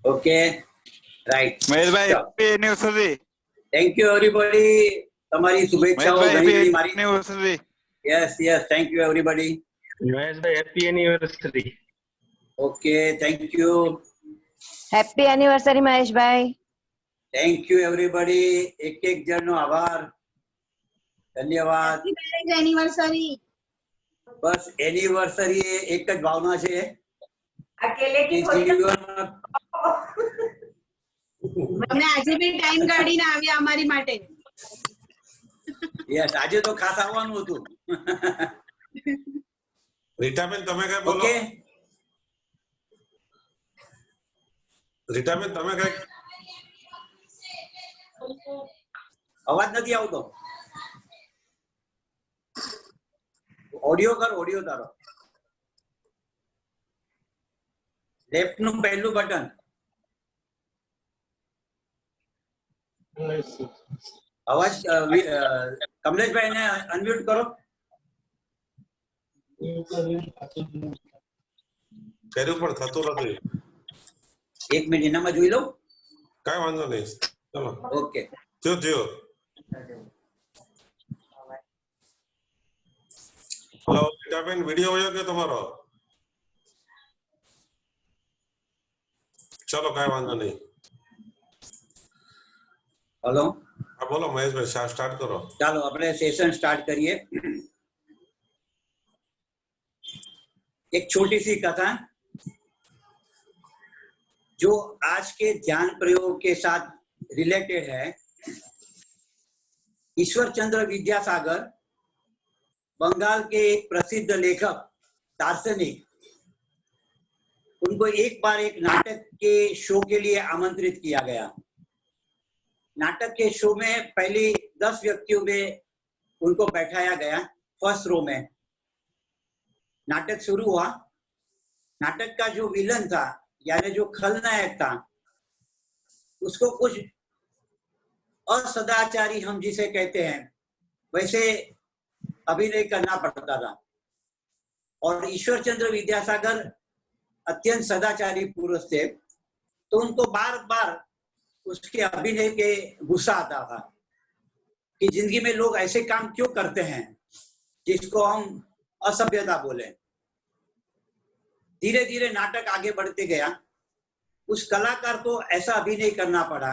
Okay right Mahesh भाई happy anniversary. Thank you everybody, તમારી શુભેચ્છાઓ ઘણી ઘણી મારી anniversary. Yes yes thank you everybody. Mahesh ભાઈ happy anniversary. Okay thank you happy anniversary Mahesh ભાઈ। થેન્ક યુ એવરીબॉडी, એક એક જણનો આભાર, ધન્યવાદ। એનિવર્સરી બસ એનિવર્સરી એક જ ભાવના છે અકેલે કે જીવનમાં મને આજે બી ટાઈમ કાઢીને આવ્યા અમારી માટે। યસ આજે તો ખાસ આવવાનું હતું। રીટાબેન તમે કઈ બોલો। ઓકે રીટાબેન તમે કઈ અવાજ નથી આવતો। ઓડિયો કર, ઓડિયો તારો લેફ્ટ નું પહેલું બટન અવાજ કમલેશભાઈ ને અનમ્યુટ કરો। કર્યું પણ થતું નથી। એક મિનિટ એનામાં જોઈ લઉં। કઈ વાંધો નહીં, ચલો ઓકે થયો। હેલો રીટાબેન, વિડિયો આવ્યો કે તમારો? ચલો કઈ વાંધો નહીં। હલો હા બોલો મહેશભાઈ, સ્ટાર્ટ કરો। ચાલો આપણે सेशन स्टार्ट करिए। एक छोटी सी कथा जो आज के ध्यान प्रयोग के साथ रिलेटेड है। ईश्वर चंद्र विद्यासागर बंगाल के एक प्रसिद्ध लेखक, दार्शनिक, उनको एक बार एक नाटक के शो के लिए आमंत्रित किया गया। नाटक के शो में पहली 10 व्यक्तियों में उनको बैठाया गया फर्स्ट रो में। नाटक शुरू हुआ। नाटक का जो विलन था यानी जो खलनायक था उसको कुछ असदाचारी हम जिसे कहते हैं वैसे अभिनय करना पड़ता था। और ईश्वर चंद्र विद्यासागर अत्यंत सदाचारी पुरुष थे, तो उनको बार बार उसके अभिनय के गुस्सा आता था कि जिंदगी में लोग ऐसे काम क्यों करते हैं जिसको हम असभ्यता बोले। धीरे धीरे नाटक आगे बढ़ते गया। उस कलाकार को ऐसा अभिनय करना पड़ा,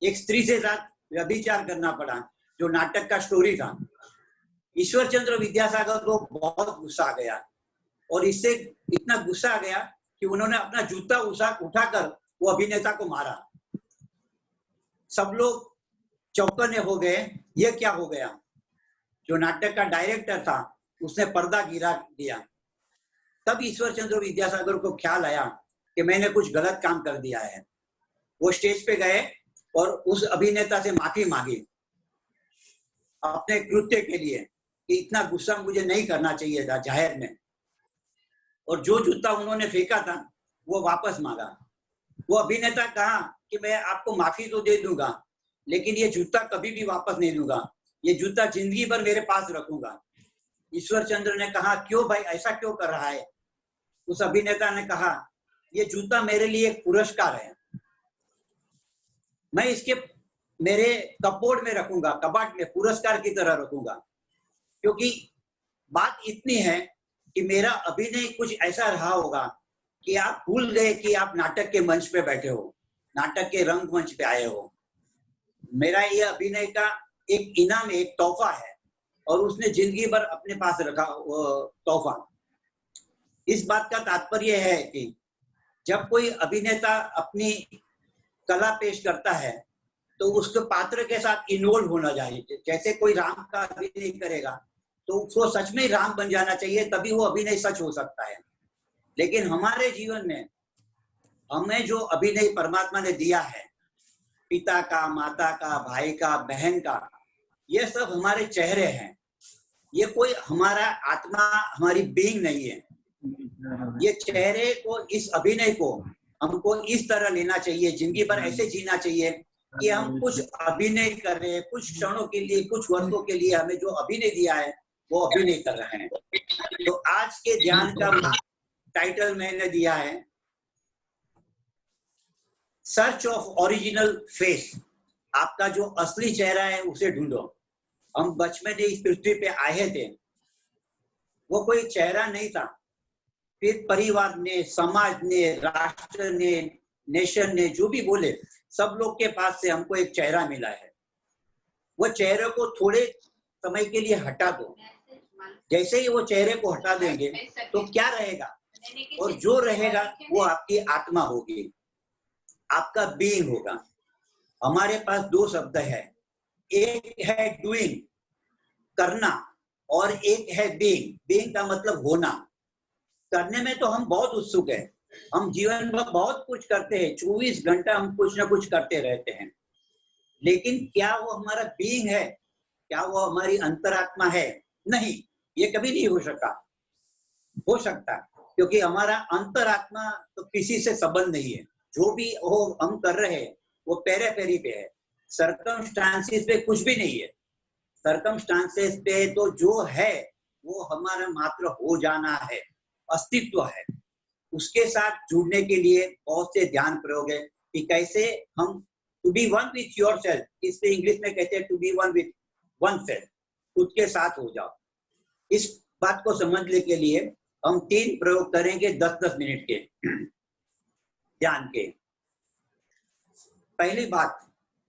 एक स्त्री से साथ व्यभिचार करना पड़ा, जो नाटक का स्टोरी था। ईश्वर चंद्र विद्यासागर को बहुत गुस्सा आ गया और इससे इतना गुस्सा आ गया कि उन्होंने अपना जूता उठाकर वो अभिनेता को मारा। सब लोग चौकन्ने हो गए, ये क्या हो गया। जो नाटक का डायरेक्टर था उसने पर्दा गिरा दिया। तब ईश्वर चंद्र विद्यासागर को ख्याल आया कि मैंने कुछ गलत काम कर दिया है। वो स्टेज पे गए और उस अभिनेता से माफी मांगी अपने कृत्य के लिए कि इतना गुस्सा मुझे नहीं करना चाहिए था जाहिर में। और जो जूता उन्होंने फेंका था वो वापस मांगा। वो अभिनेता कहा कि मैं आपको माफी तो दे दूंगा लेकिन ये जूता कभी भी वापस नहीं दूंगा, ये जूता जिंदगी भर मेरे पास रखूंगा। ईश्वर चंद्र ने कहा क्यों भाई, ऐसा क्यों कर रहा है। उस अभिनेता ने कहा ये जूता मेरे लिए एक पुरस्कार है, मैं इसके मेरे कपबोर्ड में रखूंगा, कबाट में पुरस्कार की तरह रखूंगा। क्योंकि बात इतनी है कि मेरा अभिनय कुछ ऐसा रहा होगा कि आप भूल गए कि आप नाटक के मंच पे बैठे हो, नाटक के रंग मंच पे आए हो। मेरा ये अभिनय का एक इनाम, एक तोहफा है और उसने जिंदगी भर अपने पास रखा तोहफा। इस बात का तात्पर्य है कि जब कोई अभिनेता अपनी कला पेश करता है तो उसके पात्र के साथ इन्वॉल्व होना चाहिए। जैसे कोई राम का अभिनय करेगा तो उसको सच में राम बन जाना चाहिए, तभी वो अभिनय सच हो सकता है। लेकिन हमारे जीवन में हमें जो अभिनय परमात्मा ने दिया है, पिता का, माता का, भाई का, बहन का, ये सब हमारे चेहरे हैं। ये कोई हमारा आत्मा, हमारी बीइंग नहीं है। ये चेहरे को, इस अभिनय को हमको इस तरह लेना चाहिए, जिंदगी भर ऐसे जीना चाहिए कि हम कुछ अभिनय कर रहे हैं, कुछ क्षणों के लिए, कुछ वर्षों के लिए हमें जो अभिनय दिया है वो अभिनय कर रहे हैं। तो आज के ध्यान का टाइटल मैंने दिया है सर्च ऑफ ओरिजिनल फेस, आपका जो असली चेहरा है उसे ढूंढो। हम बचपन में इस पृथ्वी पे आए थे, वो कोई चेहरा नहीं था, फिर परिवार ने, समाज ने, राष्ट्र ने, नेशन ने, जो भी बोले, सब लोग के पास से हमको एक चेहरा मिला है। वो चेहरे को थोड़े समय के लिए हटा दो, जैसे ही वो चेहरे को हटा देंगे तो क्या रहेगा, और जो रहेगा वो आपकी आत्मा होगी, आपका बीइंग होगा। हमारे पास दो शब्द है, एक है डूइंग, करना, और एक है बीइंग। बीइंग का मतलब होना। करने में तो हम बहुत उत्सुक है, हम जीवन में बहुत कुछ करते हैं, 24 घंटा हम कुछ ना कुछ करते रहते हैं, लेकिन क्या वो हमारा बीइंग है, क्या वो हमारी अंतरात्मा है? नहीं, ये कभी नहीं हो सकता, क्योंकि हमारा अंतरात्मा तो किसी से संबंध नहीं है। जो भी हो हम कर रहे हैं वो पेरी पे है, सर्कमस्टांसेस पे कुछ भी नहीं है। सर्कमस्टांसेस पे तो जो है वो हमारा मात्र हो जाना है, अस्तित्व है। उसके साथ जुड़ने के लिए बहुत से ध्यान प्रयोग है कि कैसे हम to be one with yourself, इससे इंग्लिश में कहते हैं to be one with oneself, खुद के साथ हो जाओ। इस बात को समझने के लिए हम 3 प्रयोग करेंगे 10-10 मिनट के ध्यान के। पहली बात,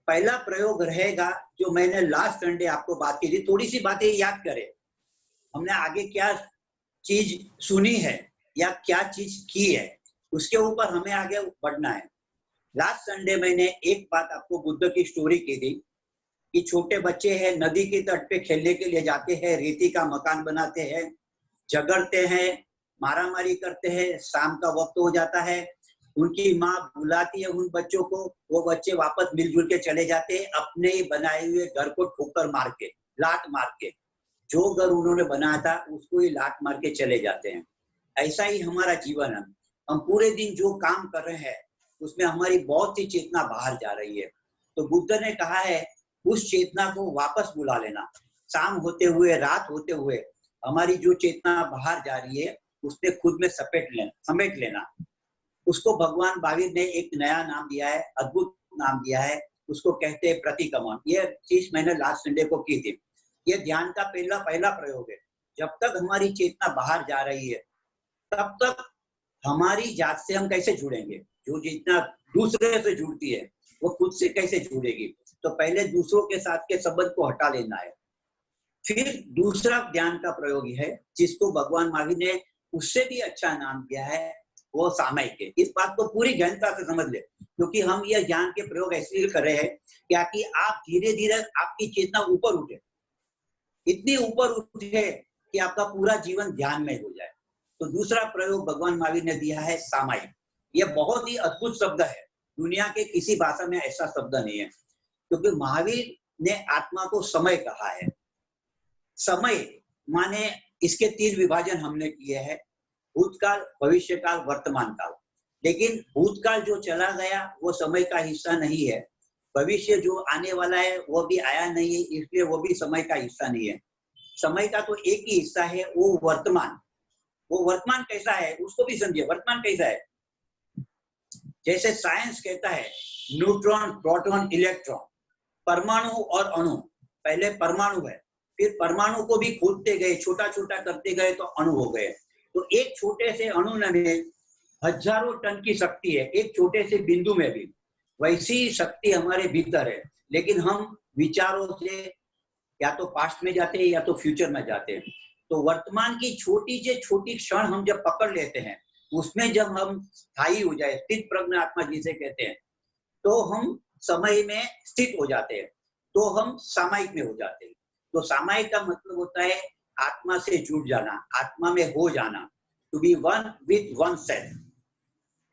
पहला प्रयोग रहेगा जो मैंने लास्ट संडे आपको बात की थी, थोड़ी सी बातें याद करें, हमने आगे क्या चीज सुनी है या क्या चीज की है, उसके ऊपर हमें आगे बढ़ना है। लास्ट संडे मैंने एक बात आपको बुद्ध की स्टोरी की थी कि छोटे बच्चे हैं, नदी के तट पे खेलने के लिए जाते हैं, रेती का मकान बनाते हैं, झगड़ते हैं, मारामारी करते हैं, शाम का वक्त हो जाता है, उनकी माँ बुलाती है उन बच्चों को, वो बच्चे वापस मिलजुल के चले जाते हैं अपने ही बनाए हुए घर को ठोकर मार के, लात मार के, जो घर उन्होंने बनाया था उसको ही लात मार के चले जाते हैं। ऐसा ही हमारा जीवन है, हम पूरे दिन जो काम कर रहे हैं उसमें हमारी बहुत सी चेतना बाहर जा रही है। तो बुद्ध ने कहा है उस चेतना को वापस बुला लेना, शाम होते हुए, रात होते हुए हमारी जो चेतना बाहर जा रही है उसने खुद में समेट लेना। उसको भगवान महावीर ने एक नया नाम दिया है, अद्भुत नाम दिया है, उसको कहते हैं प्रतिक्रमण। ये चीज मैंने लास्ट संडे को की थी। ये ध्यान का पहला प्रयोग है। जब तक हमारी चेतना बाहर जा रही है तब तक हमारी जात से हम कैसे जुड़ेंगे? जो चेतना दूसरे से जुड़ती है वो खुद से कैसे जुड़ेगी? तो पहले दूसरों के साथ के संबंध को हटा लेना है। फिर दूसरा ध्यान का प्रयोग है जिसको भगवान महावीर ने उससे भी अच्छा नाम दिया है, वो सामयिक है। इस बात को पूरी गहनता से समझ ले, क्योंकि हम यह ज्ञान के प्रयोग इसलिए कर रहे हैं क्या कि आप धीरे धीरे आपकी चेतना ऊपर उठे, इतनी ऊपर उठे कि आपका पूरा जीवन ध्यान में हो जाए। तो दूसरा प्रयोग भगवान महावीर ने दिया है सामयिक। यह बहुत ही अद्भुत शब्द है, दुनिया के किसी भाषा में ऐसा शब्द नहीं है, क्योंकि महावीर ने आत्मा को समय कहा है। समय माने इसके 3 विभाजन हमने किए हैं, भूतकाल, भविष्यकाल, वर्तमान काल। लेकिन भूतकाल जो चला गया वो समय का हिस्सा नहीं है, भविष्य जो आने वाला है वो भी आया नहीं है, इसलिए वो भी समय का हिस्सा नहीं है। समय का तो एक ही हिस्सा है, वो वर्तमान। वो वर्तमान कैसा है उसको भी समझिए। वर्तमान कैसा है? जैसे साइंस कहता है न्यूट्रॉन, प्रोटॉन, इलेक्ट्रॉन, परमाणु और अणु। पहले परमाणु है, फिर परमाणु को भी खोदते गए, छोटा छोटा करते गए तो अणु हो गए। तो एक छोटे से अणु में हजारों टन की शक्ति है, एक छोटे से बिंदु में भी वैसी शक्ति हमारे भीतर है। लेकिन हम विचारों से या तो पास्ट में जाते हैं या तो फ्यूचर में जाते हैं। तो वर्तमान की छोटी से छोटी क्षण हम जब पकड़ लेते हैं, उसमें जब हम स्थायी हो जाए, स्थित प्रज्ञ आत्मा जिसे कहते हैं, तो हम समय में स्थित हो जाते हैं, तो हम सामायिक में हो जाते हैं। तो सामायिक का मतलब होता है आत्मा से जुड़ जाना, आत्मा में हो जाना, to be one with oneself.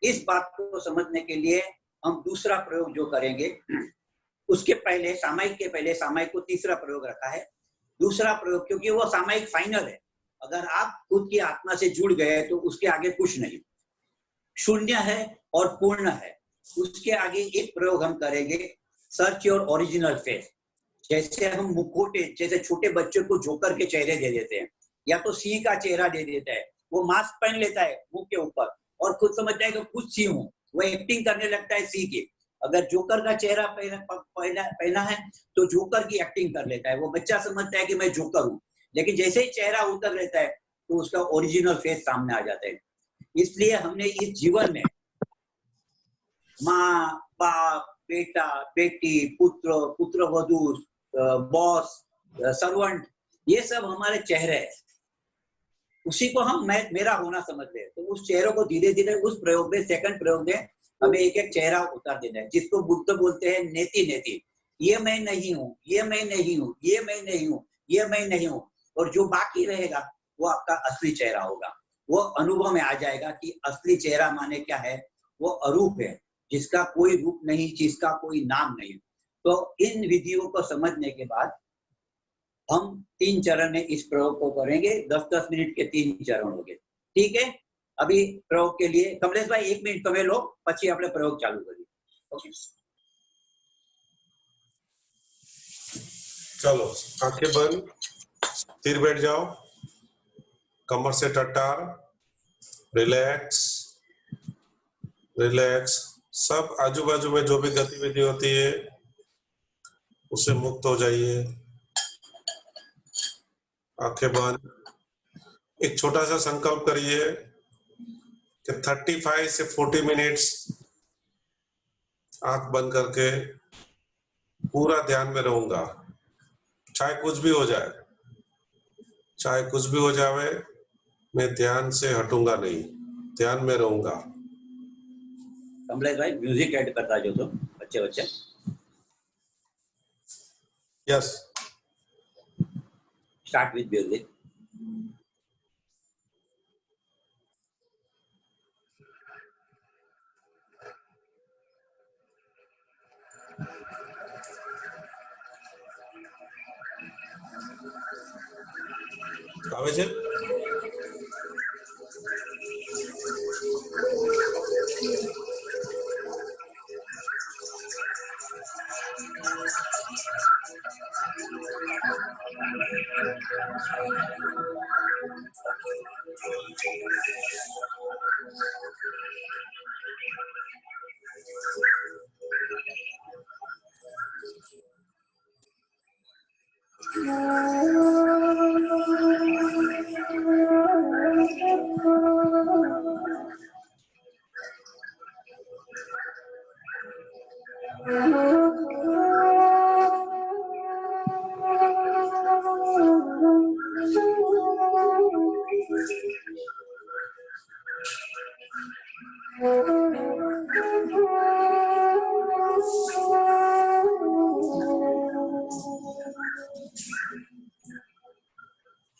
इस बात को समझने के लिए हम दूसरा प्रयोग जो करेंगे, उसके पहले सामायिक के पहले सामायिक को तीसरा प्रयोग रखा है। दूसरा प्रयोग क्योंकि वो सामायिक फाइनल है, अगर आप खुद की आत्मा से जुड़ गए तो उसके आगे कुछ नहीं, शून्य है और पूर्ण है। उसके आगे एक प्रयोग हम करेंगे, सर्च योर ओरिजिनल फेस। जैसे हम मुखोटे, जैसे छोटे बच्चे को जोकर के चेहरे दे देते हैं या तो सिंह का चेहरा दे देता है, वो मास्क पहन लेता है मुंह के ऊपर और खुद समझता है कि खुद सिंह हूं, वो एक्टिंग करने लगता है सिंह की, अगर जोकर का चेहरा पहना है तो जोकर की एक्टिंग कर लेता है, वो बच्चा समझता है कि मैं जोकर हूँ, लेकिन जैसे ही चेहरा उतर लेता है तो उसका ओरिजिनल फेस सामने आ जाता है। इसलिए हमने इस जीवन में माँ, बाप, बेटा, बेटी, पुत्र, पुत्रवधू, बॉस, सर्वेंट, ये सब हमारे चेहरे हैं। उसी को हम मेरा होना समझते हैं। तो उस चेहरे को धीरे धीरे उस प्रयोग में, सेकंड प्रयोग में हमें एक एक चेहरा उतार देना है, जिसको बुद्ध बोलते हैं नेति नेति। ये मैं नहीं हूँ, ये मैं नहीं हूँ, ये मैं नहीं हूँ, ये मैं नहीं हूँ। और जो बाकी रहेगा वो आपका असली चेहरा होगा। वो अनुभव में आ जाएगा कि असली चेहरा माने क्या है। वो अरूप है, जिसका कोई रूप नहीं, जिसका कोई नाम नहीं। तो इन विधियों को समझने के बाद हम 3 चरण में इस प्रयोग को करेंगे। 10-10 मिनट के 3 चरण होंगे, ठीक है। अभी प्रयोग के लिए कमलेश भाई 1 मिनट તમે લો, પછી આપણે प्रयोग चालू करिए। ओके, चलो आंखें बंद, स्थिर बैठ जाओ, कमर से टट्टार, रिलैक्स रिलैक्स। सब आजू बाजू में जो भी गतिविधि होती है उससे मुक्त हो जाइए। आंखें बंद। एक छोटा सा संकल्प करिए कि 35 से 40 मिनट्स आंख बंद करके पूरा ध्यान में रहूंगा। चाहे कुछ भी हो जाए, चाहे कुछ भी हो जावे, मैं ध्यान से हटूंगा नहीं, ध्यान में रहूंगा। कमलेश भाई म्यूजिक ऐड करता जो तो बच्चे बच्चे। Yes, start with music. આવે છે?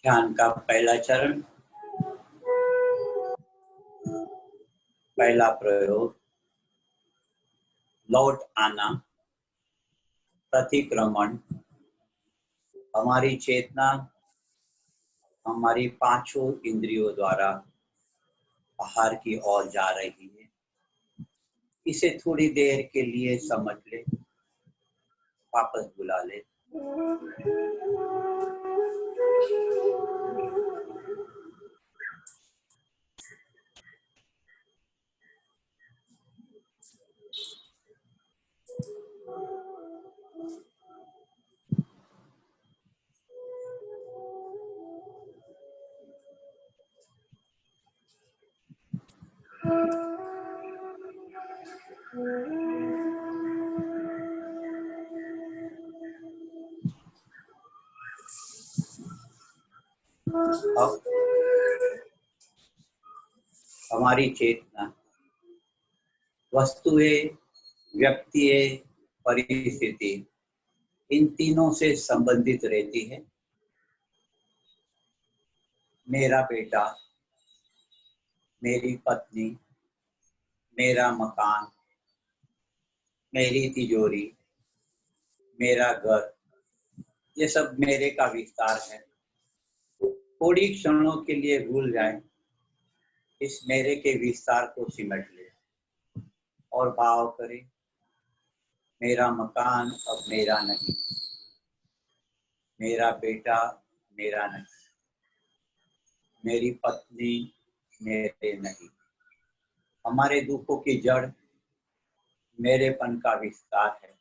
ध्यान का पहला चरण, पहला प्रयोग, लौट आना, प्रतिक्रमण। हमारी चेतना हमारी 5 इंद्रियों द्वारा बाहर की ओर जा रही है। इसे थोड़ी देर के लिए समझ ले, वापस बुला ले। अब हमारी चेतना वस्तुएं, व्यक्ति, परिस्थिति, इन तीनों से संबंधित रहती है। मेरा बेटा, मेरी पत्नी, मेरा मकान, मेरी तिजोरी, मेरा घर, ये सब मेरे का विस्तार है। थोड़ी क्षणों के लिए भूल जाए, इस मेरे के विस्तार को सिमट ले और भाव करे, मेरा मकान अब मेरा नहीं, मेरा बेटा मेरा नहीं, मेरी पत्नी मेरे नहीं। हमारे दुखों की जड़ मेरेपन का विस्तार है।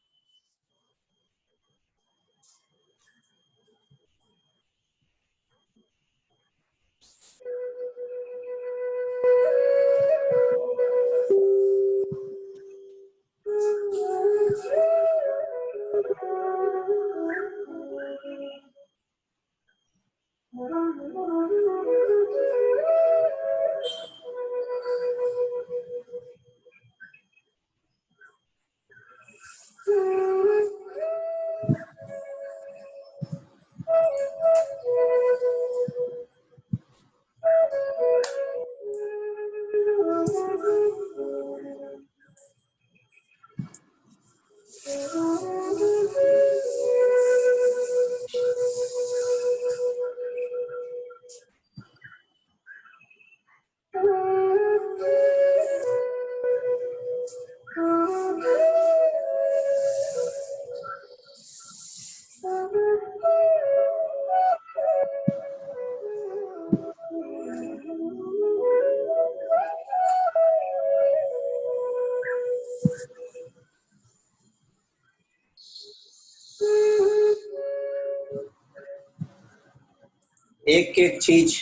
एक एक चीज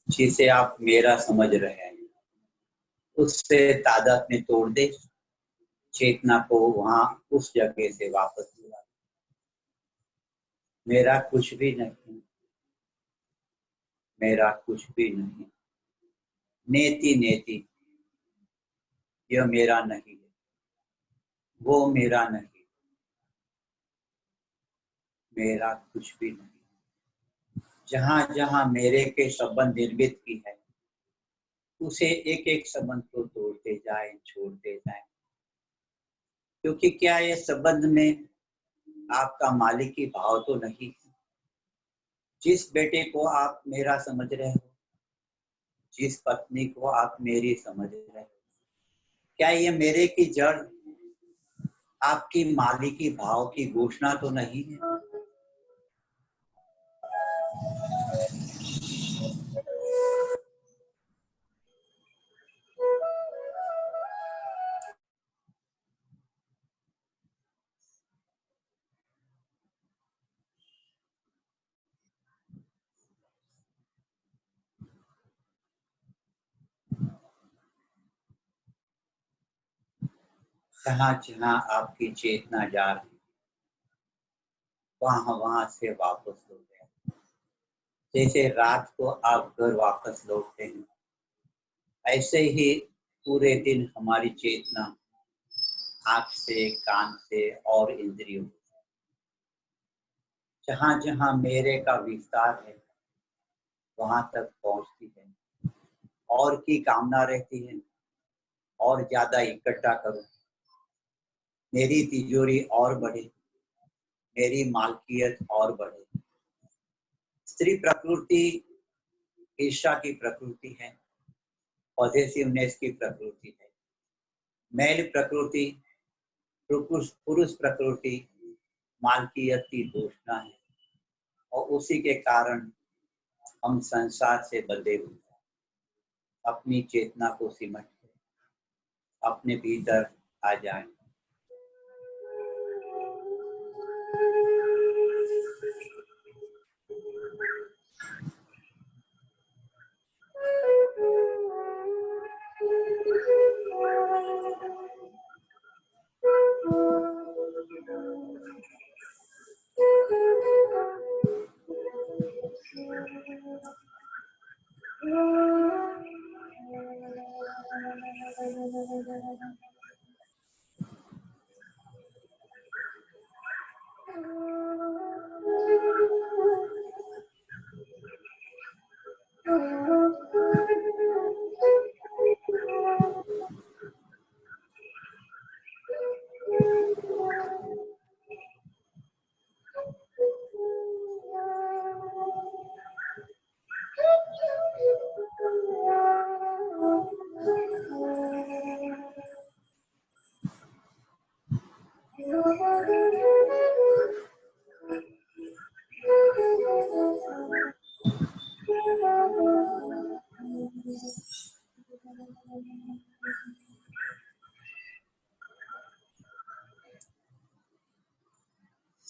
जिसे आप मेरा समझ रहे हैं उससे तादाद में तोड़ दे, चेतना को वहां उस जगह से वापस बुला। मेरा कुछ भी नहीं, मेरा कुछ भी नहीं, नेति नेति, यह मेरा नहीं है, वो मेरा नहीं, मेरा कुछ भी नहीं। जहां जहां मेरे के संबंध निर्मित की है उसे एक एक संबंध को तोड़ते जाए, छोड़ते जाए, क्योंकि क्या ये संबंध में आपका मालिकी भाव तो नहीं है। जिस बेटे को आप मेरा समझ रहे हो, जिस पत्नी को आप मेरी समझ रहे हो, क्या ये मेरे की जड़ आपकी मालिकी भाव की घोषणा तो नहीं है? जहां जहां आपकी चेतना जा रही वहां वहां से वापस लौट गया। जैसे रात को आप घर वापस लौटते हैं, ऐसे ही पूरे दिन हमारी चेतना आंख से, कान से और इंद्रियों से जहां जहां मेरे का विस्तार है वहां तक पहुंचती है और की कामना रहती है और ज्यादा इकट्ठा करूं, मेरी तिजोरी और बढ़े, मेरी मालकियत और बढ़े। स्त्री प्रकृति ईर्ष्या की प्रकृति है, पॉजिटिवनेस की प्रकृति है। मेल प्रकृति, पुरुष प्रकृति मालकियत की घोषणा है और उसी के कारण हम संसार से बंधे हुए हैं। अपनी चेतना को सिमट के अपने भीतर आ जाएं।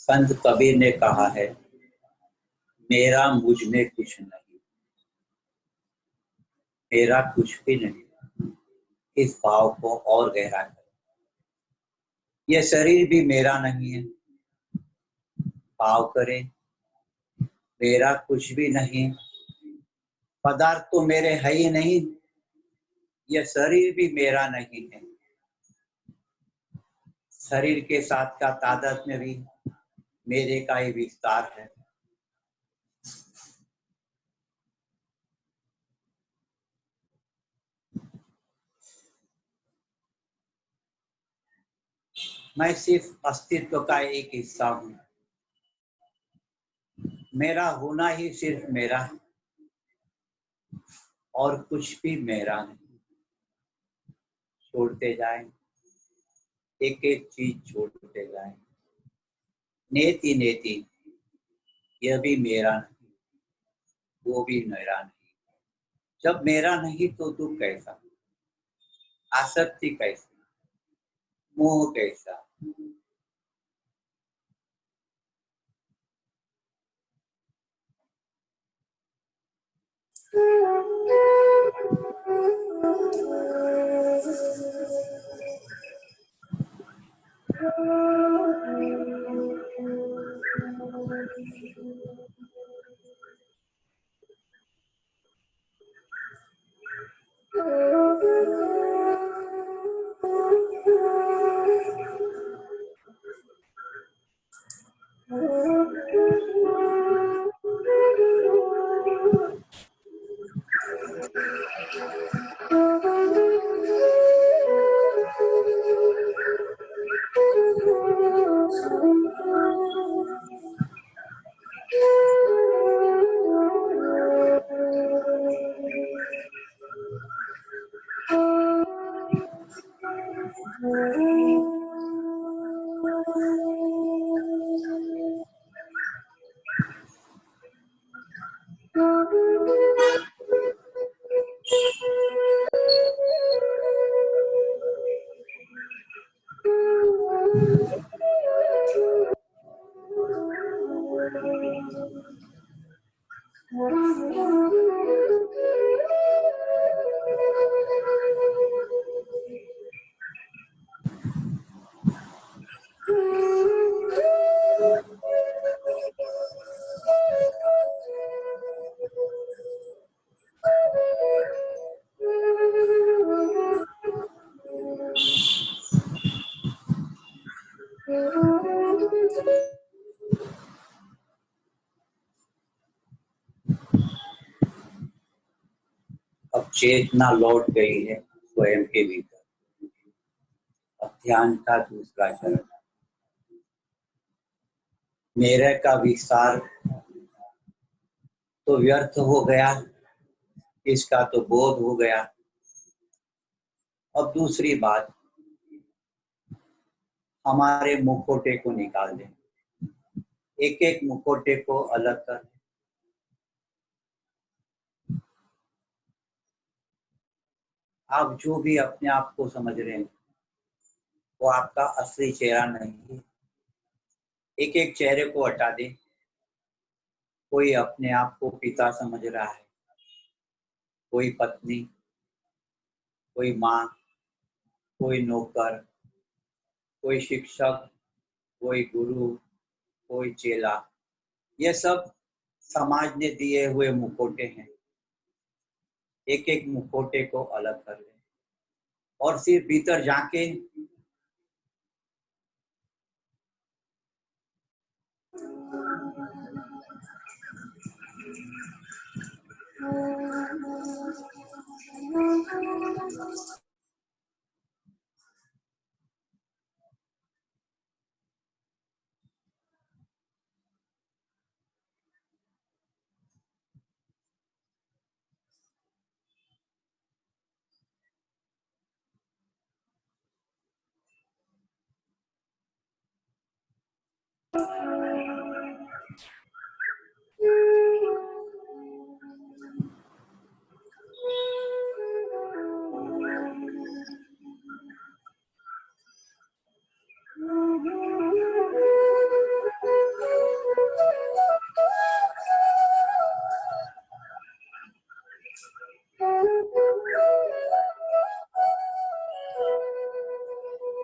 संत कबीर ने कहा है, मेरा मुझ में कुछ नहीं, मेरा कुछ भी नहीं। इस भाव को और गहरा करें। यह शरीर भी मेरा नहीं है, भाव करें, मेरा कुछ भी नहीं। पदार्थ तो मेरे है ही नहीं, यह शरीर भी मेरा नहीं है। शरीर के साथ का तादात्म्य भी मेरे का ही विस्तार है। मैं सिर्फ अस्तित्व का एक हिस्सा हूं। मेरा होना ही सिर्फ मेरा है और कुछ भी मेरा नहीं। छोड़ते जाएं, एक एक चीज छोड़ते जाएं। नेति नेति, यह भी मेरा नहीं, वो भी मेरा नहीं। जब मेरा नहीं तो दुख कैसा, आसक्ति कैसी, मोह कैसा। अब चेतना लौट गई है स्वयं के भीतर। अब ध्यान का दूसरा चरण, मेरे का विस्तार तो व्यर्थ हो गया, इसका तो बोध हो गया। अब दूसरी बात, हमारे मुखौटे को निकाल दें, एक एक मुखौटे को अलग कर दें। आप जो भी अपने आप को समझ रहे हैं वो आपका असली चेहरा नहीं है। एक एक चेहरे को हटा दें। कोई अपने आप को पिता समझ रहा है, कोई पत्नी, कोई माँ, कोई नौकर, कोई शिक्षक, कोई गुरु, कोई चेला। ये सब समाज ने दिए हुए मुखौटे हैं। एक एक मुखौटे को अलग कर लें और सिर्फ भीतर जाके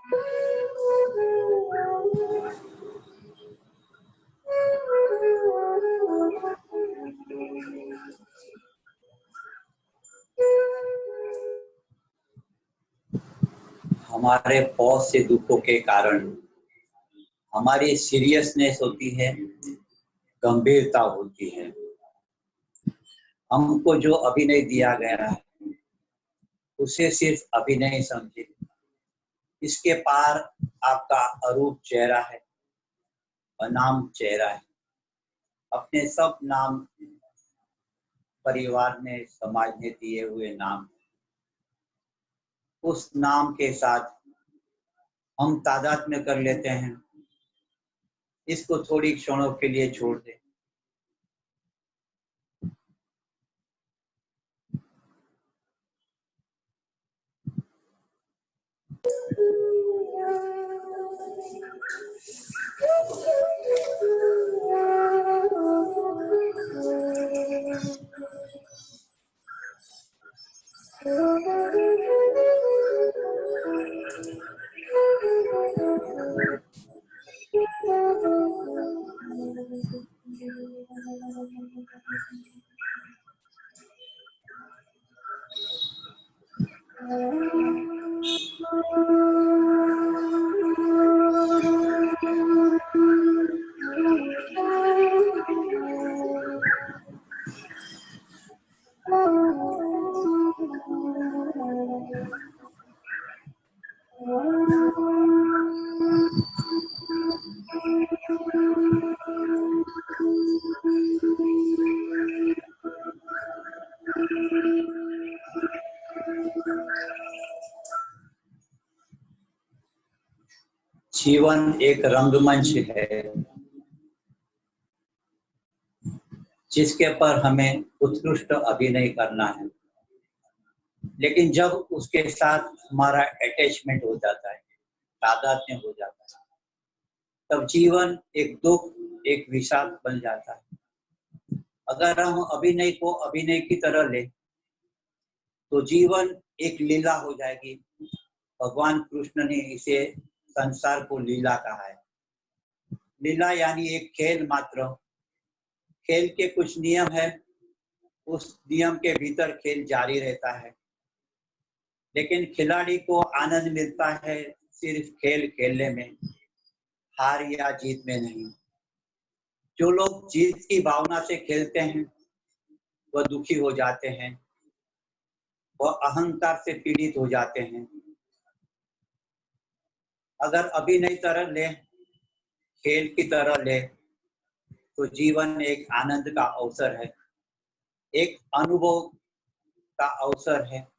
हमारे बहुत से दुखों के कारण हमारी सीरियसनेस होती है, गंभीरता होती है। हमको जो अभिनय दिया गया है उसे सिर्फ अभिनय समझे। इसके पार आपका अरूप चेहरा है, अनाम चेहरा है। अपने सब नाम परिवार ने, समाज ने दिए हुए नाम, उस नाम के साथ हम तादात्म्य कर लेते हैं। इसको थोड़ी क्षणों के लिए छोड़ दें। जीवन एक रंगमंच है जिसके पर हमें उत्कृष्ट अभिनय करना है, लेकिन जब उसके साथ हमारा अटैचमेंट हो जाता है, तादात्म्य हो जाता है, तब जीवन एक दुख, एक विषाद बन जाता है। अगर हम अभिनय को अभिनय की तरह ले तो जीवन एक लीला हो जाएगी। भगवान कृष्ण ने इसे संसार को लीला कहा है। लीला यानी एक खेल मात्र। खेल के कुछ नियम है, उस नियम के भीतर खेल जारी रहता है, लेकिन खिलाड़ी को आनंद मिलता है सिर्फ खेल खेलने में, हार या जीत में नहीं। जो लोग जीत की भावना से खेलते हैं वह दुखी हो जाते हैं, वह अहंकार से पीड़ित हो जाते हैं। अगर अभिनय तरह ले, खेल की तरह ले, तो जीवन एक आनंद का अवसर है, एक अनुभव का अवसर है।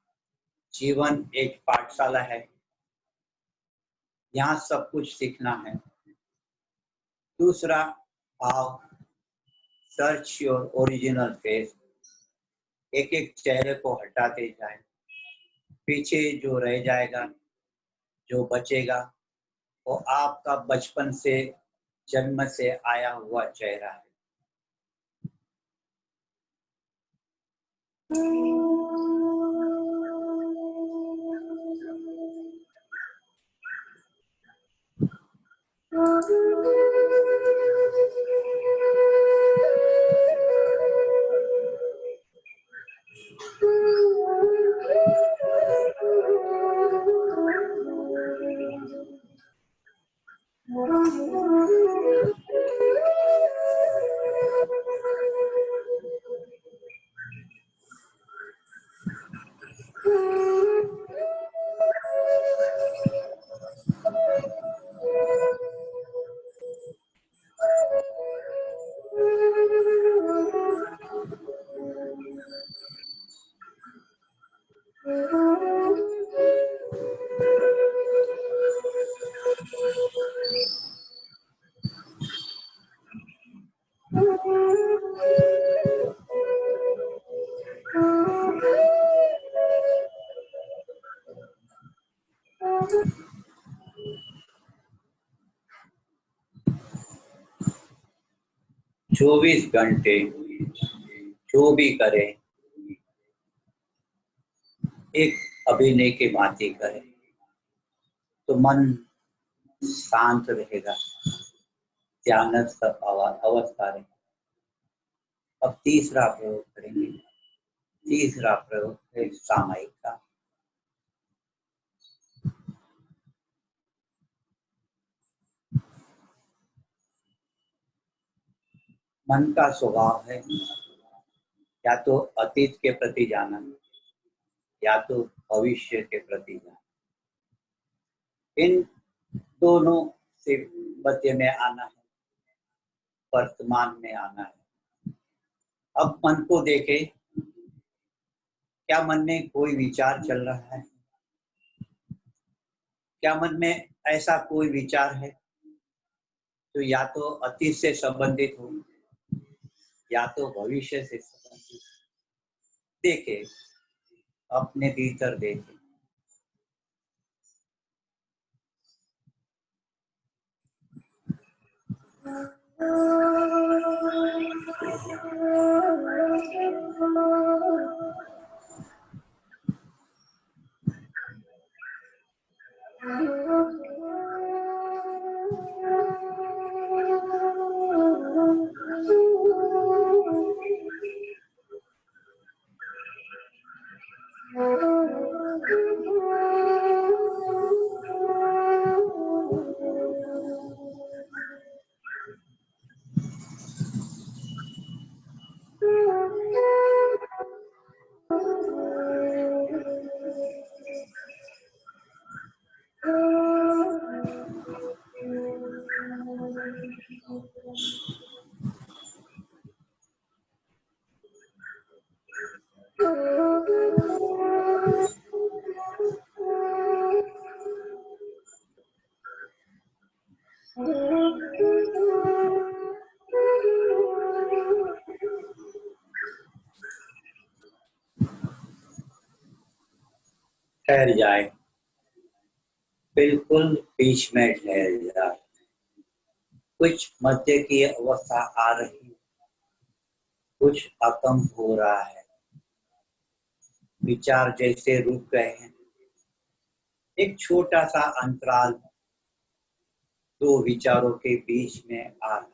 जीवन एक पाठशाला है, यहाँ सब कुछ सीखना है। दूसरा भाव, सर्च योर ओरिजिनल फेस। एक एक चेहरे को हटाते जाए, पीछे जो रह जाएगा, जो बचेगा, वो आपका बचपन से, जन्म से आया हुआ चेहरा है। चौबीस घंटे जो भी करे एक अभिनय की भांति करे, तो मन शांत रहेगा, ध्यानस्थ अवस्था रहेगी। अब तीसरा प्रयोग करेंगे। तीसरा प्रयोग है सामायिक का। मन का स्वभाव है या तो अतीत के प्रति जाना या तो भविष्य के प्रति जाना। इन दोनों से मध्य में आना है, वर्तमान में आना है। अब मन को देखे, क्या मन में कोई विचार चल रहा है? क्या मन में ऐसा कोई विचार है तो या तो अतीत से संबंधित हो या तो भविष्य से संबंधित? देखे, अपने भीतर देखे। ठहर जाए, बिल्कुल बीच में ठहर जाए। कुछ मध्य की अवस्था आ रही है, कुछ अकंप हो रहा है, विचार जैसे रुक गए हैं। एक छोटा सा अंतराल दो विचारों के बीच में आ रहा है,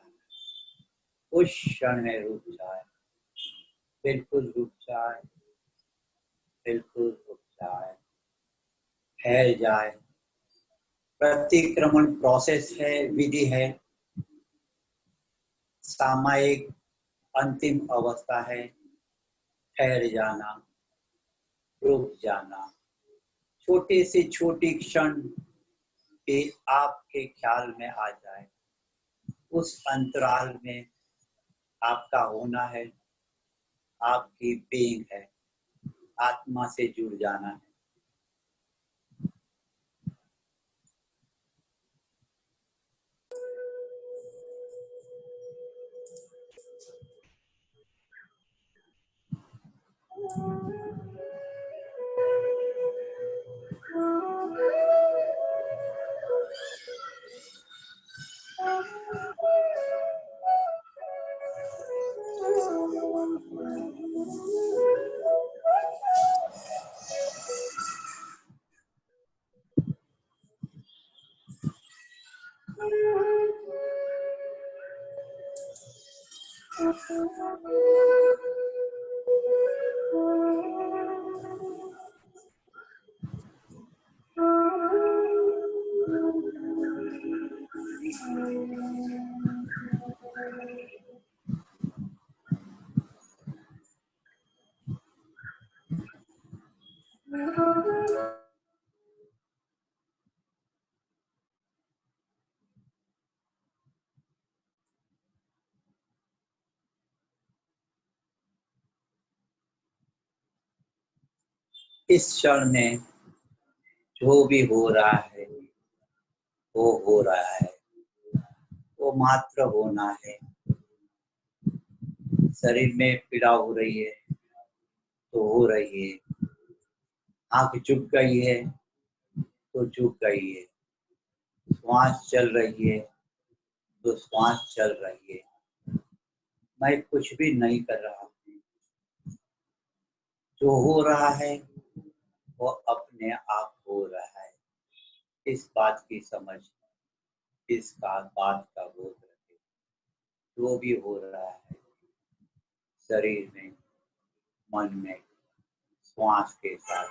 उस क्षण में रुक जाए, बिल्कुल रुक जाए, बिल्कुल रुक जाए, ठहर जाए। प्रतिक्रमण प्रोसेस है, विधि है। सामायिक अंतिम अवस्था है ठहर जाना, रुक जाना। छोटे से छोटी क्षण भी आपके ख्याल में आ जाए, उस अंतराल में आपका होना है, आपकी बीइंग है, आत्मा से जुड़ जाना है। इस क्षण में जो भी हो रहा है वो हो रहा है, वो मात्र होना है। शरीर में पीड़ा हो रही है तो हो रही है, आंख झुक गई है तो झुक गई है, श्वास चल रही है तो श्वास चल रही है। मैं कुछ भी नहीं कर रहा हूँ, जो हो रहा है वो अपने आप हो रहा है। इस बात की समझ, इस बात का बोध रखे। जो भी हो रहा है शरीर में, मन में, श्वास के साथ,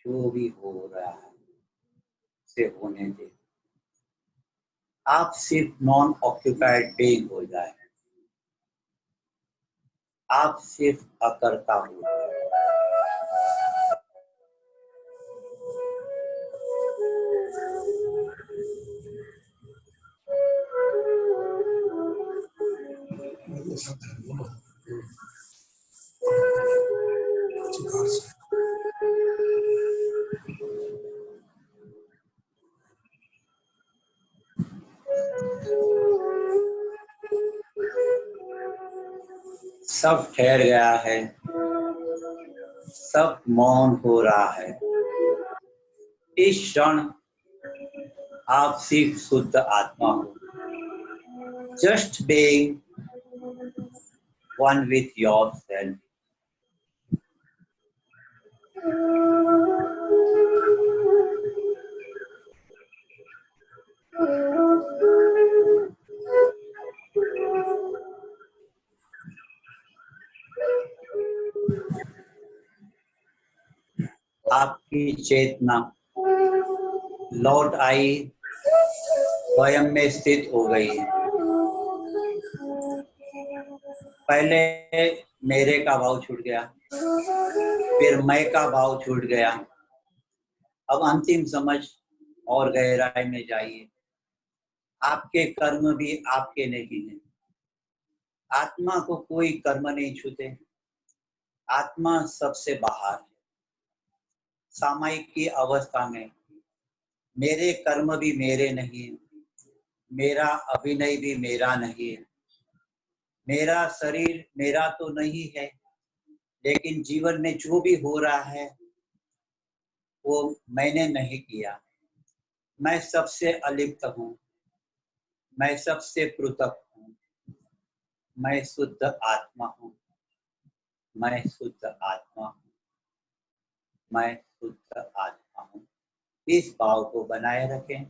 जो भी हो रहा है से होने दे। आप सिर्फ नॉन ऑक्यूपाइड बीइंग हो जाए, आप सिर्फ अकर्ता हो जाए। सब ठहर गया है, सब मौन हो रहा है। इस क्षण आप सिर्फ शुद्ध आत्मा हो, just being one with yourself. आपकी चेतना लौट आई, स्वयं में स्थित हो गई है। पहले मेरे का भाव छूट गया, फिर मैं का भाव छूट गया। अब अंतिम समझ और गहराई में जाइए। आपके कर्म भी आपके नहीं है। आत्मा को कोई कर्म नहीं छूते। आत्मा सबसे बाहर है। सामायिक की अवस्था में मेरे कर्म भी मेरे नहीं, मेरा अभिनय भी मेरा नहीं है, मेरा शरीर मेरा तो नहीं है, लेकिन जीवन में जो भी हो रहा है वो मैंने नहीं किया। मैं सबसे अलिप्त हूँ, मैं सबसे पृथक हूँ। मैं शुद्ध आत्मा हूँ, मैं शुद्ध आत्मा हूँ, मैं शुद्ध आत्मा हूँ। इस भाव को बनाए रखें।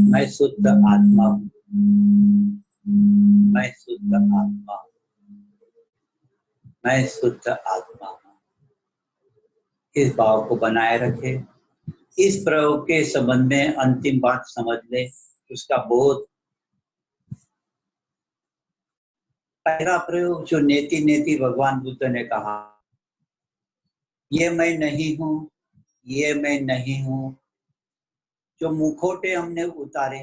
मैं शुद्ध आत्मा हूँ, मैं शुद्ध आत्मा हूँ, मैं शुद्ध आत्मा हूँ। इस भाव को बनाए रखे। इस प्रयोग के संबंध में अंतिम बात समझ ले, उसका बोध। पहला प्रयोग जो नेति नेति भगवान बुद्ध ने कहा, ये मैं नहीं हूँ, ये मैं नहीं हूँ, जो मुखौटे हमने उतारे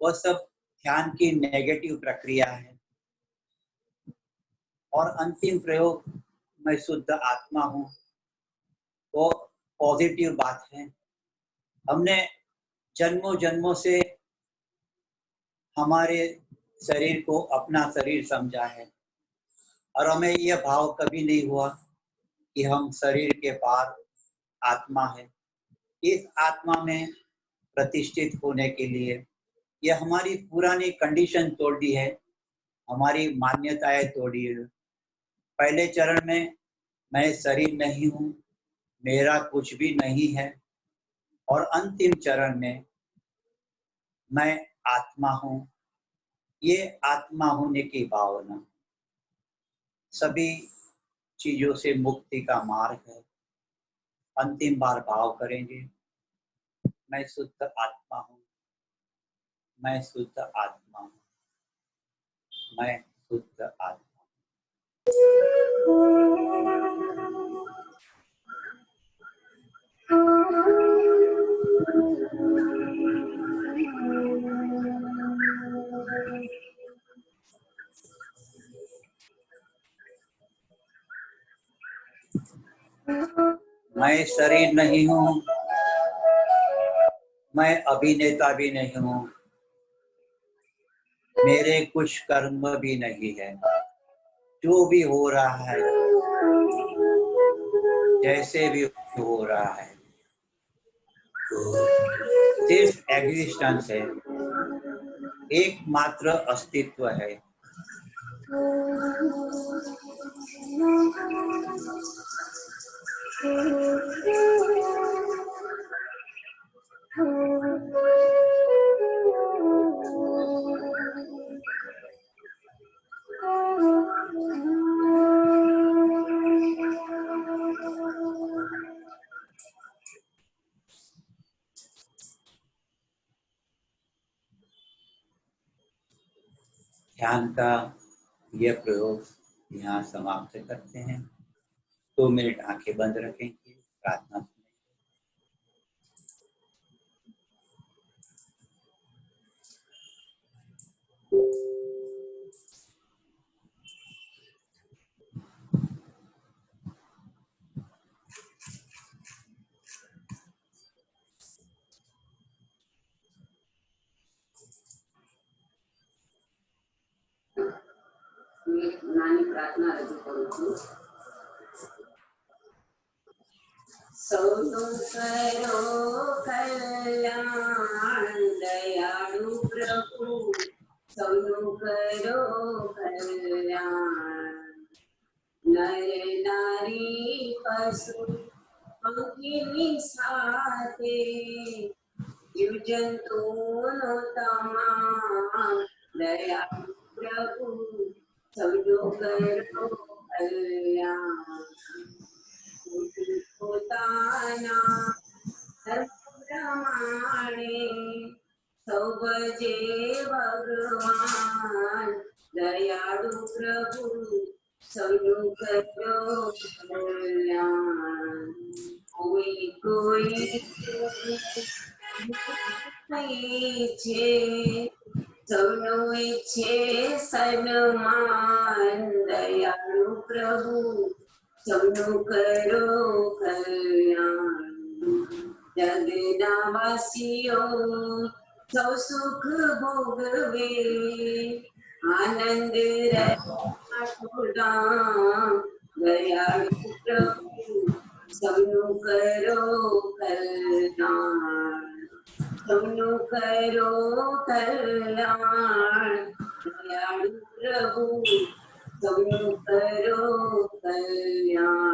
वह सब ध्यान की नेगेटिव प्रक्रिया है। और अंतिम प्रयोग मैं शुद्ध आत्मा हूँ, वो पॉजिटिव बात है। हमने जन्मों जन्मों से हमारे शरीर को अपना शरीर समझा है और हमें यह भाव कभी नहीं हुआ कि हम शरीर के पार आत्मा है। इस आत्मा में प्रतिष्ठित होने के लिए ये हमारी पुरानी कंडीशन तोड़ दी है, हमारी मान्यताएं तोड़ी है। पहले चरण में मैं शरीर नहीं हूँ, मेरा कुछ भी नहीं है, और अंतिम चरण में मैं आत्मा हूँ। ये आत्मा होने की भावना सभी चीजों से मुक्ति का मार्ग है। अंतिम बार भाव करेंगे, मैं शुद्ध आत्मा हूँ, मैं शुद्ध आत्मा हूँ, मैं शुद्ध आत्मा। मैं शरीर नहीं हूँ, मैं अभिनेता भी नहीं हूँ, मेरे कुछ कर्म भी नहीं है। जो भी हो रहा है, जैसे भी हो रहा है, सिर्फ एग्जिस्टेंस है, एकमात्र अस्तित्व है। ध्यान का यह प्रयोग यहाँ समाप्त करते हैं। 2 मिनट आंखें बंद रखेंगे, प्रार्थना सुनेंगे। નાની પ્રાર્થના રજૂ કરું છું. સૌનું કરો કલ્યાણ દયાળુ પ્રભુ, સૌનું કરો કલ્યાણ. નર નારી પશુ પંખીની સાથે જીવજંતુનો તમામ દયાળુ પ્રભુ, સૌનું કરો કલ્યાણ. પોતાના ધર્મ પ્રમાણે સૌ ભજે ભગવાન, દયાળુ પ્રભુ સૌનું કરો કલ્યાણ. કોઈ કોઈ છે સૌનું ઈચ્છે સન્માન, દયાળુ પ્રભુ સૌનું કરો કલ્યાણ. જગના વાસીઓ સૌ સુખ ભોગવે, આનંદ રામ, દયાળુ પ્રભુ સૌનું કરો કલ્યાણ. સૌનું કરો કલ્યાણ, દયાળુ પ્રભુ સૌનું કરો કલ્યાણ.